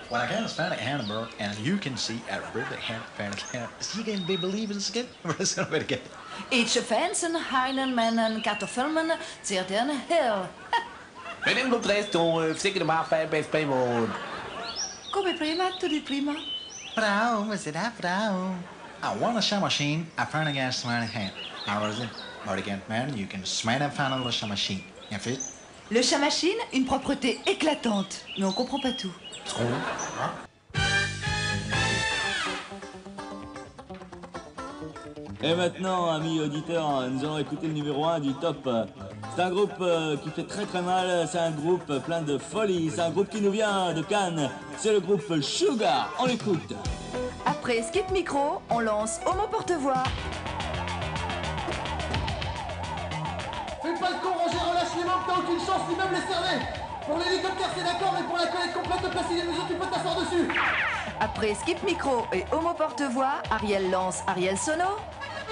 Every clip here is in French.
When I got a Hispanic hamburger, and you can see a really Hispanic hamburger, you can be believing skin. Ich fansen, heinen, mennen, kartoffelmen, zerden, heel. Venim cu presto, sigur ma fai pe spemon. Come prima, tutto prima. Frau, was it that, Frau? I want a show machine, I found a gas Hispanic ham. How is it? But again, man, you can smell and find a show machine. You fit? Le chat machine, une propreté éclatante, mais on comprend pas tout. Et maintenant, amis auditeurs, nous allons écouter le numéro 1 du top. C'est un groupe qui fait très très mal, c'est un groupe plein de folie, c'est un groupe qui nous vient de Cannes, c'est le groupe Sugar, on l'écoute. Après Skip Micro, on lance Homo Porte-Voix. Fais pas le con, Roger, relâche les mains, t'as aucune chance, ni même les cerner. Pour l'hélicoptère, c'est d'accord, mais pour la collecte complète de placer les mesures, tu peux t'asseoir dessus. Après Skip Micro et Homo Porte-Voix, Ariel lance Ariel Sono.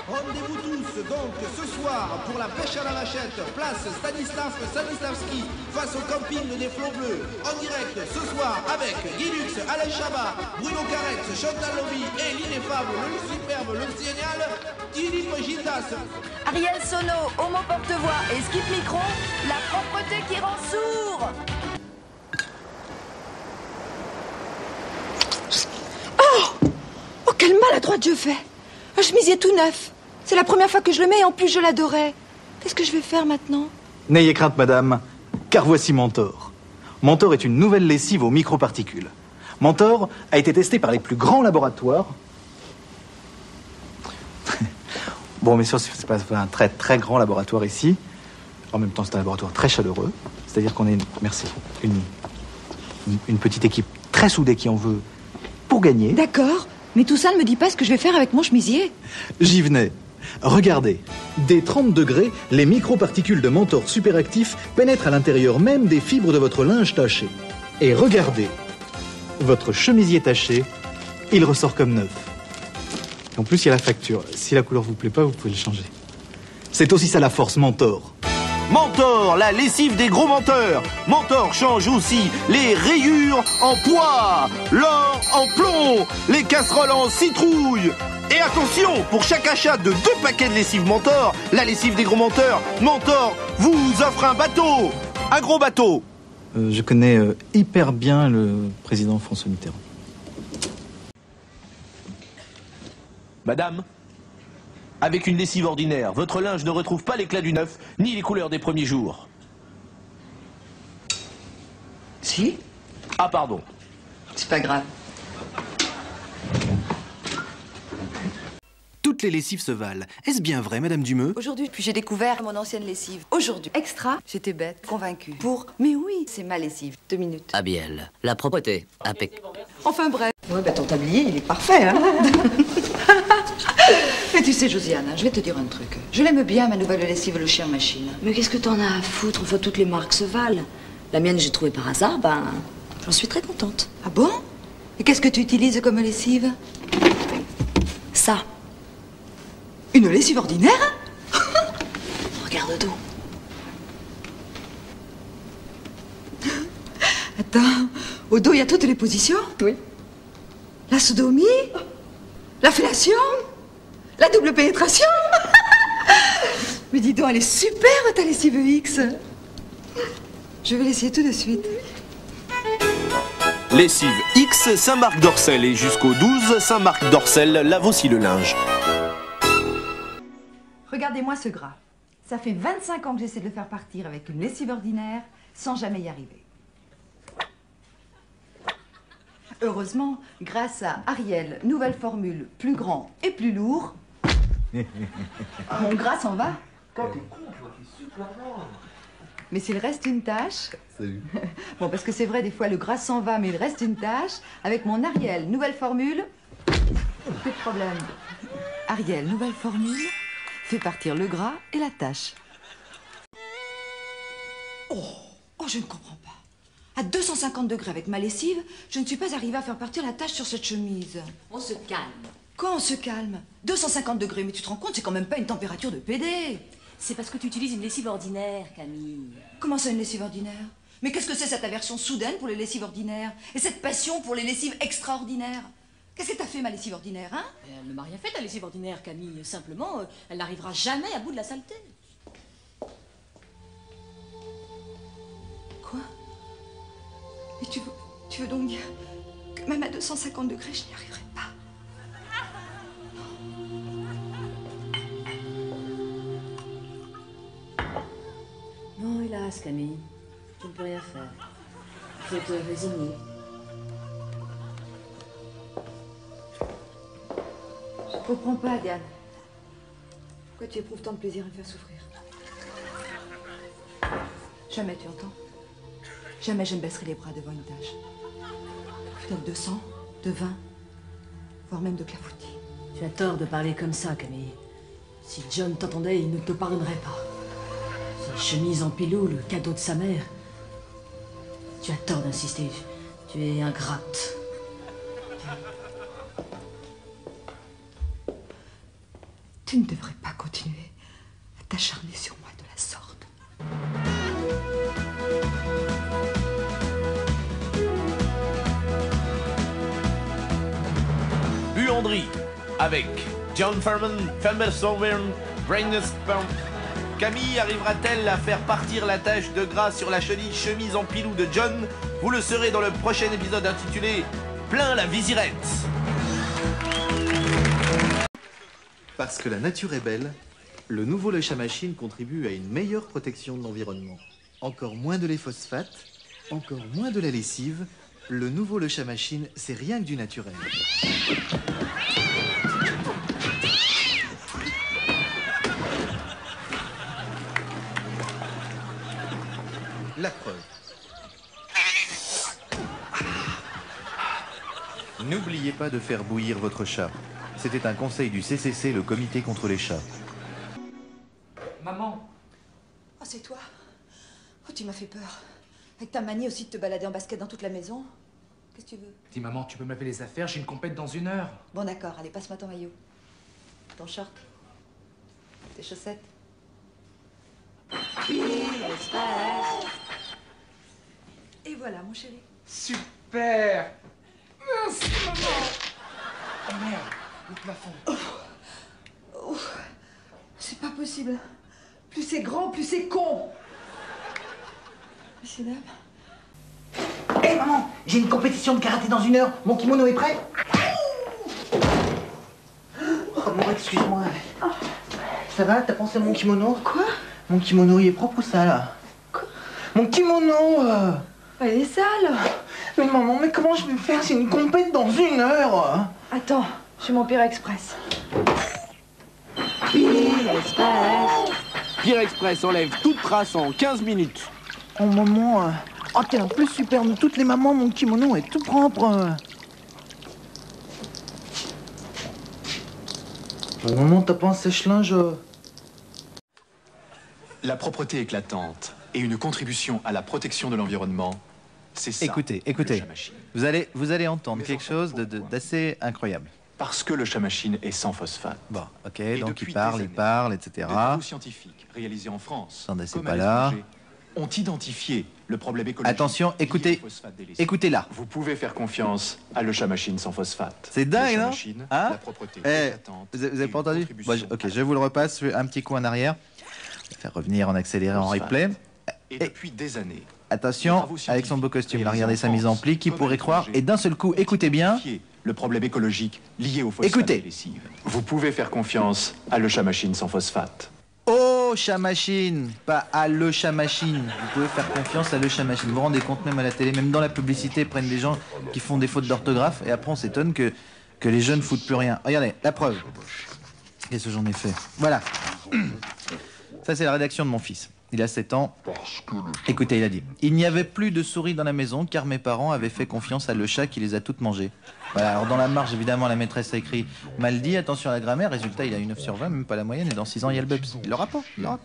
Rendez-vous tous donc ce soir pour la pêche à la vachette, place Stanislavski, face au camping des Flots Bleus. En direct ce soir avec Guy Lux, Alain Chabat, Bruno Carex, Chantal Lobby et l'ineffable, le superbe, le génial, Philippe Gildas. Ariel Sono, Homo Porte-Voix et Skip Micro, la propreté qui rend sourd. Oh, quelle maladroite je fais! Un chemisier tout neuf. C'est la première fois que je le mets et en plus je l'adorais. Qu'est-ce que je vais faire maintenant? N'ayez crainte, madame, car voici Mentor. Mentor est une nouvelle lessive aux microparticules. Mentor a été testé par les plus grands laboratoires. Bon, mais sûr, c'est pas un très très grand laboratoire ici. En même temps, c'est un laboratoire très chaleureux. C'est-à-dire qu'on est, merci, une petite équipe très soudée qui en veut pour gagner. D'accord, mais tout ça ne me dit pas ce que je vais faire avec mon chemisier. J'y venais. Regardez, dès 30 degrés, les microparticules de Mentor superactifs pénètrent à l'intérieur même des fibres de votre linge taché. Et regardez, votre chemisier taché, il ressort comme neuf. En plus, il y a la facture. Si la couleur vous plaît pas, vous pouvez le changer. C'est aussi ça la force Mentor. Mentor, la lessive des gros menteurs. Mentor change aussi les rayures en poids, l'or en plomb, les casseroles en citrouille. Et attention, pour chaque achat de 2 paquets de lessive Mentor, la lessive des gros menteurs, Mentor vous offre un bateau. Un gros bateau. Je connais hyper bien le président François Mitterrand. Madame, avec une lessive ordinaire, votre linge ne retrouve pas l'éclat du neuf, ni les couleurs des premiers jours. Si? Ah, pardon. C'est pas grave. Toutes les lessives se valent. Est-ce bien vrai, Madame Dumeux? Aujourd'hui, puis j'ai découvert mon ancienne lessive. Aujourd'hui, extra, j'étais bête, convaincue. Mais oui, c'est ma lessive. 2 minutes. Abiel, la propreté, impec. Enfin bref. Ouais, bah ton tablier, il est parfait, hein. Mais tu sais, Josiane, je vais te dire un truc. Je l'aime bien, ma nouvelle lessive, le chien machine. Mais qu'est-ce que t'en as à foutre? Enfin, toutes les marques se valent. La mienne, j'ai trouvé par hasard, j'en suis très contente. Ah bon? Et qu'est-ce que tu utilises comme lessive? Ça. Une lessive ordinaire? Regarde au dos. Attends, au dos, il y a toutes les positions? Oui. La sodomie? La fellation? La double pénétration? Mais dis donc, elle est super, ta lessive X. Je vais l'essayer tout de suite. Lessive X Saint-Marc-d'Orcel et jusqu'au 12 Saint-Marc-d'Orcel, lave aussi le linge. Regardez-moi ce gras. Ça fait 25 ans que j'essaie de le faire partir avec une lessive ordinaire sans jamais y arriver. Heureusement, grâce à Ariel, nouvelle formule, plus grand et plus lourd, mon gras s'en va. Mais s'il reste une tache... Salut. Bon, parce que c'est vrai, des fois, le gras s'en va, mais il reste une tache. Avec mon Ariel, nouvelle formule, plus de problème. Ariel, nouvelle formule, fait partir le gras et la tache. Oh, je ne comprends pas. À 250 degrés avec ma lessive, je ne suis pas arrivée à faire partir la tache sur cette chemise. On se calme. Quand on se calme? 250 degrés, mais tu te rends compte, c'est quand même pas une température de PD. C'est parce que tu utilises une lessive ordinaire, Camille. Comment ça, une lessive ordinaire? Mais qu'est-ce que c'est cette aversion soudaine pour les lessives ordinaires? Et cette passion pour les lessives extraordinaires? Qu'est-ce que t'as fait, ma lessive ordinaire, hein? Elle ne m'a rien fait, ta lessive ordinaire, Camille. Simplement, elle n'arrivera jamais à bout de la saleté. Quoi? Et tu veux donc dire que même à 250 degrés, je n'y arriverai pas? Non, hélas, Camille. Tu ne peux rien faire. Tu faut te résigner. Je ne comprends pas, Diane. Pourquoi tu éprouves tant de plaisir à me faire souffrir? Jamais, tu entends? Jamais je ne baisserai les bras devant une tâche. Peut-être de sang, de vin, voire même de clafoutis. Tu as tort de parler comme ça, Camille. Si John t'entendait, il ne te pardonnerait pas. Cette chemise en pilou, le cadeau de sa mère. Tu as tort d'insister. Tu es ingrate. Tu ne devrais pas continuer à t'acharner sur moi de la sorte. Buanderie, avec John Furman, Felmer Sovereign, Brainless Pump. Camille arrivera-t-elle à faire partir la tache de gras sur la chenille chemise en pilou de John? Vous le saurez dans le prochain épisode intitulé Plein la visirette. Parce que la nature est belle, le nouveau Le Chat Machine contribue à une meilleure protection de l'environnement. Encore moins de lait phosphate, encore moins de la lessive. Le nouveau Le Chat Machine, c'est rien que du naturel. La preuve. N'oubliez pas de faire bouillir votre chat. C'était un conseil du CCC, le comité contre les chats. Maman. Oh, c'est toi? Oh, tu m'as fait peur. Avec ta manie aussi de te balader en basket dans toute la maison. Qu'est-ce que tu veux? Dis maman, tu peux me laver les affaires, j'ai une compète dans 1 heure. Bon, d'accord. Allez, passe-moi ton maillot. Ton short. Tes chaussettes. Et voilà, mon chéri. Super. Merci maman. Oh merde, le plafond. Oh, c'est pas possible. Plus c'est grand, plus c'est con. Messieurs, dames. Hé maman, j'ai une compétition de karaté dans 1 heure. Mon kimono est prêt? Oh bon, excuse-moi. Ça va? T'as pensé à mon kimono? Quoi? Mon kimono, il est propre ou sale? Quoi? Mon kimono Elle est sale. Mais maman, mais comment je vais faire? C'est une compète dans 1 heure. Attends, j'ai mon Pire Express. Pire Express enlève toute trace en 15 minutes. Oh maman, oh t'es la plus super de toutes les mamans, mon kimono est tout propre. Oh maman, t'as pas un sèche-linge? La propreté éclatante et une contribution à la protection de l'environnement, c'est ça. Écoutez, vous allez entendre quelque chose d'assez incroyable. Parce que le Chat Machine est sans phosphate. Bon, ok, Et donc depuis il des parle, années, etc. De travaux scientifiques réalisés en France, Attendez, c'est comme à pas là. l'étranger, ont identifié le problème écologique. Attention, écoutez, écoutez là. Vous pouvez faire confiance à le Chat Machine sans phosphate. C'est dingue, Le Chat non? Machine, Hein? la propreté éclatante Vous avez et pas une entendu? contribution Bon, ok, je vous le repasse, je fais un petit coup en arrière. Je vais faire revenir en accéléré, en replay. Et depuis des années, Attention, avec son beau costume, il a regardé sa mise en pli, qui pourrait croire, et d'un seul coup, écoutez bien. le problème écologique lié au phosphate Écoutez. des lessives. Vous pouvez faire confiance à le Chat Machine sans phosphate. Au Chat Machine, pas à Le Chat Machine. Vous pouvez faire confiance à Le Chat Machine. Vous vous rendez compte, même à la télé, même dans la publicité, ils prennent des gens qui font des fautes d'orthographe, et après on s'étonne que les jeunes foutent plus rien. Regardez, la preuve. Qu'est-ce que j'en ai fait? Voilà. Ça, c'est la rédaction de mon fils. Il a 7 ans. Écoutez, il a dit: il n'y avait plus de souris dans la maison car mes parents avaient fait confiance à Le Chat qui les a toutes mangées. Voilà, alors dans la marge, évidemment, la maîtresse a écrit mal dit, attention à la grammaire. Résultat, il a eu 9 sur 20, même pas la moyenne, et dans 6 ans, il y a le BEPS. Il l'aura pas,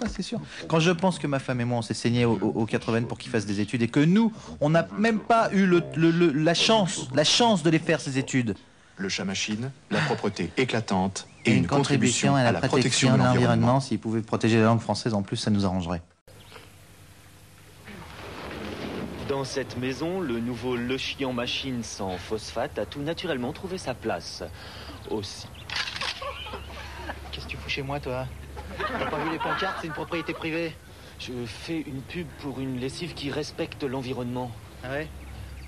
c'est sûr. Quand je pense que ma femme et moi, on s'est saigné aux 80 pour qu'il fasse des études et que nous, on n'a même pas eu la chance de les faire, ces études. Le Chat Machine, la propreté éclatante Et une contribution à la protection de l'environnement. S'ils pouvaient protéger la langue française en plus, ça nous arrangerait. Dans cette maison, le nouveau Le Chiant Machine sans phosphate a tout naturellement trouvé sa place. Aussi. Qu'est-ce que tu fous chez moi, toi? T'as pas vu les pancartes? C'est une propriété privée. Je fais une pub pour une lessive qui respecte l'environnement. Ah ouais?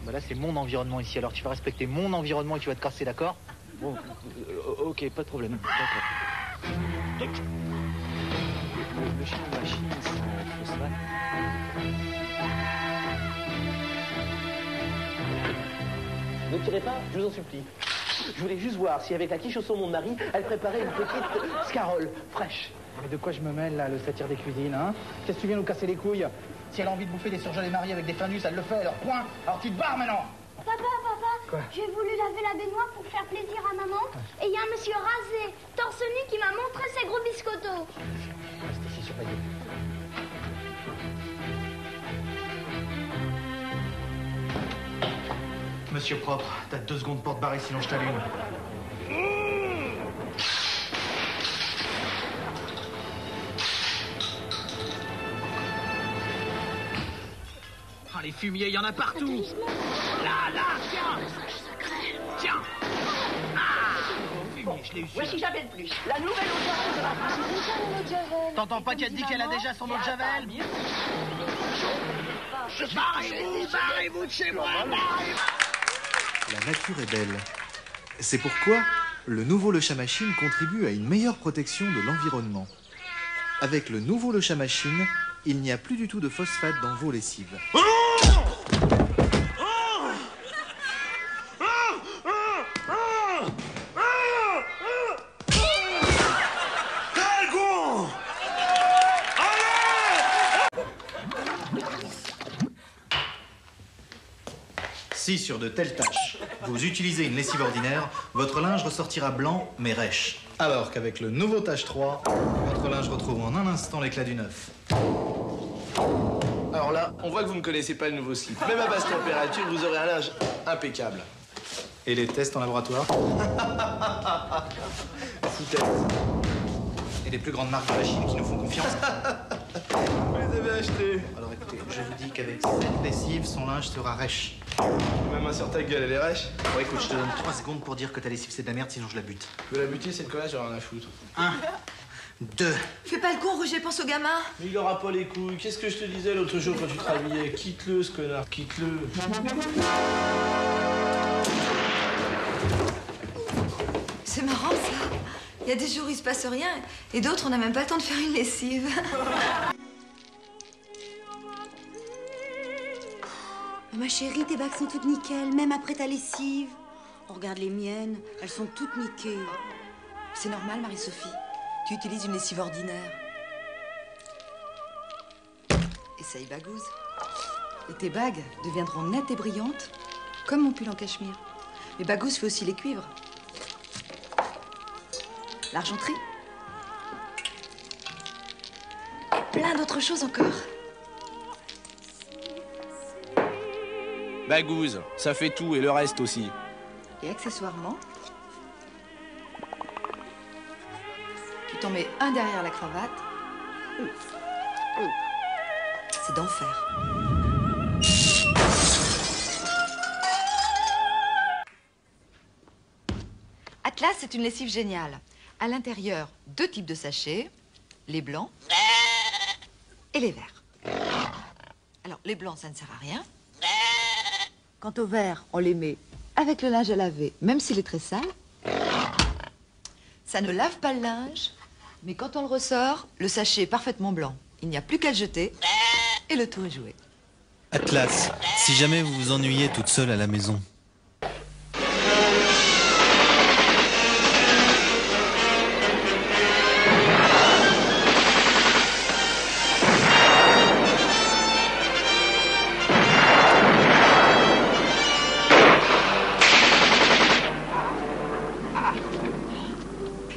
Bah là, c'est mon environnement ici. Alors tu vas respecter mon environnement et tu vas te casser, d'accord? Bon, ok, pas de problème. D'accord. Le Chiant Machine sans phosphate. Ne tirez pas, je vous en supplie. Je voulais juste voir si avec la quiche au saumon de Marie, elle préparait une petite scarole fraîche. Mais de quoi je me mêle, là, le satire des cuisines, hein? Qu'est-ce que tu viens nous casser les couilles? Si elle a envie de bouffer des surgelés mariés avec des findus, elle le fait, alors point. Alors tu te barres maintenant. Papa, Quoi? j'ai voulu laver la baignoire pour faire plaisir à maman. Et il y a un monsieur rasé, torse nu, qui m'a montré ses gros biscottos. Reste ici surveillé. Monsieur propre, t'as 2 secondes pour te barrer, sinon je t'allume. Ah, les fumiers, il y en a partout. Là, tiens. Tiens. Ah, fumier, je l'ai eu. Voici Javel Plus, la nouvelle eau de Javel. T'entends pas qu'elle dit qu'elle a déjà son eau de Javel? Barrez-vous de chez moi. La nature est belle. C'est pourquoi le nouveau Le Chat Machine contribue à une meilleure protection de l'environnement. Avec le nouveau Le Chat Machine, il n'y a plus du tout de phosphate dans vos lessives. Si sur de telles tâches, vous utilisez une lessive ordinaire, votre linge ressortira blanc mais rêche. Alors qu'avec le nouveau Tâche 3, votre linge retrouve en un instant l'éclat du neuf. Alors là, on voit que vous ne connaissez pas le nouveau slip. Même à basse température, vous aurez un linge impeccable. Et les tests en laboratoire? Foutaise. Et les plus grandes marques de machines qui nous font confiance? Vous les avez achetés. Alors écoutez, je vous dis qu'avec cette lessive, son linge sera rêche. Même un sur ta gueule, elle est rêche. Bon écoute, je te donne 3 secondes pour dire que ta lessive c'est de la merde, sinon je la bute. Tu veux la buter, c'est le collage, j'aurai rien à foutre. 1, 2. Fais pas le con, Roger, pense au gamin. Mais il aura pas les couilles. Qu'est-ce que je te disais l'autre jour quand tu te rhabillais? Quitte-le, ce connard, quitte-le. C'est marrant, ça. Il y a des jours, il se passe rien, et d'autres, on n'a même pas le temps de faire une lessive. Ma chérie, tes bagues sont toutes nickel, même après ta lessive. On regarde les miennes, elles sont toutes niquées. C'est normal, Marie-Sophie. Tu utilises une lessive ordinaire. Essaye Bagouze. Et tes bagues deviendront nettes et brillantes, comme mon pull en cachemire. Mais Bagouze fait aussi les cuivres. L'argenterie. Et plein d'autres choses encore. Bagouze, ça fait tout et le reste aussi. Et accessoirement, tu t'en mets un derrière la cravate. C'est d'enfer. Atlas, c'est une lessive géniale. À l'intérieur, 2 types de sachets, les blancs et les verts. Alors, les blancs, ça ne sert à rien. Quant aux verts, on les met avec le linge à laver, même s'il est très sale. Ça ne lave pas le linge, mais quand on le ressort, le sachet est parfaitement blanc. Il n'y a plus qu'à le jeter et le tour est joué. Atlas, si jamais vous vous ennuyez toute seule à la maison.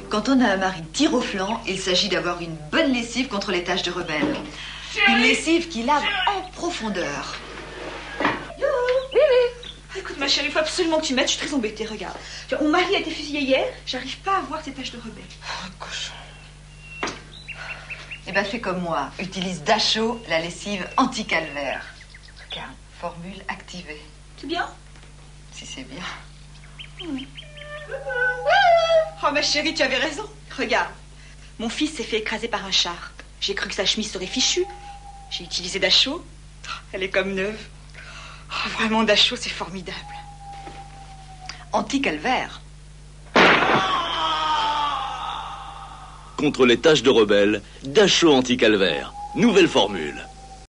Quand on a un mari tir au flanc, il s'agit d'avoir une bonne lessive contre les taches de rebelle. Une lessive qui lave en profondeur. Écoute ma chérie, il faut absolument que tu m'aides, je suis très embêtée, regarde. Mon mari a été fusillé hier, j'arrive pas à voir ces taches de rebelle. Oh, cochon. Eh ben fais comme moi, utilise Dachau, la lessive anti-calvaire. Regarde. Formule activée. C'est bien? Si c'est bien. Oh ma chérie, tu avais raison. Regarde, mon fils s'est fait écraser par un char. J'ai cru que sa chemise serait fichue. J'ai utilisé Dachau. Elle est comme neuve. Oh, vraiment, Dachau, c'est formidable. Anti-calvaire. Contre les taches de rebelles, Dachau anti-calvaire. Nouvelle formule.